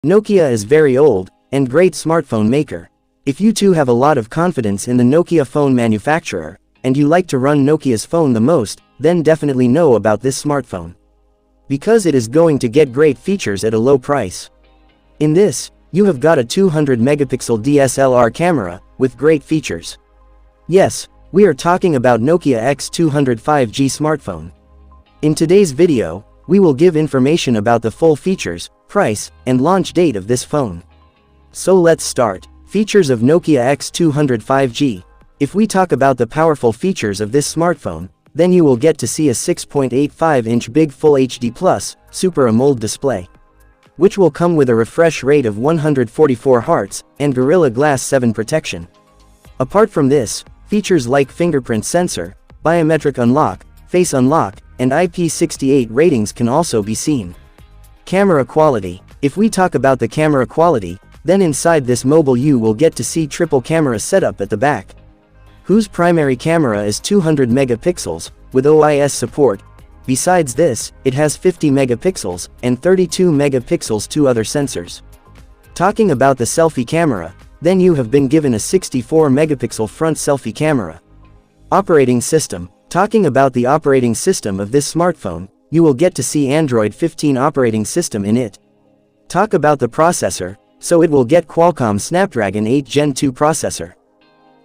Nokia is very old, and great smartphone maker. If you too have a lot of confidence in the Nokia phone manufacturer, and you like to run Nokia's phone the most, then definitely know about this smartphone. Because it is going to get great features at a low price. In this, you have got a 200 megapixel DSLR camera, with great features. Yes, we are talking about Nokia X200 5G smartphone. In today's video, we will give information about the full features, price, and launch date of this phone. So let's start. Features of Nokia X200 5G. If we talk about the powerful features of this smartphone, then you will get to see a 6.85-inch big Full HD Plus, Super AMOLED display, which will come with a refresh rate of 144 Hz, and Gorilla Glass 7 protection. Apart from this, features like fingerprint sensor, biometric unlock, face unlock, and IP68 ratings can also be seen. Camera quality. If we talk about the camera quality, then inside this mobile you will get to see triple camera setup at the back, whose primary camera is 200 megapixels, with OIS support. Besides this, it has 50 megapixels, and 32 megapixels two other sensors. Talking about the selfie camera, then you have been given a 64 megapixel front selfie camera. Operating system. Talking about the operating system of this smartphone, you will get to see Android 15 operating system in it. Talk about the processor, so it will get Qualcomm Snapdragon 8 Gen 2 processor.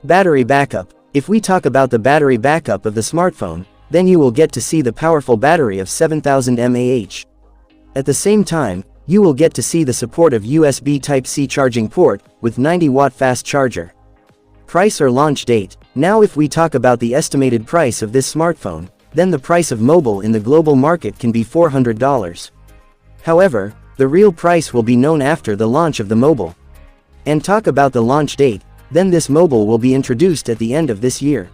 Battery backup. If we talk about the battery backup of the smartphone, then you will get to see the powerful battery of 7000 mAh. At the same time, you will get to see the support of USB Type-C charging port, with 90-watt fast charger. Price or launch date. Now if we talk about the estimated price of this smartphone, then the price of mobile in the global market can be $400. However, the real price will be known after the launch of the mobile. And talk about the launch date, then this mobile will be introduced at the end of this year.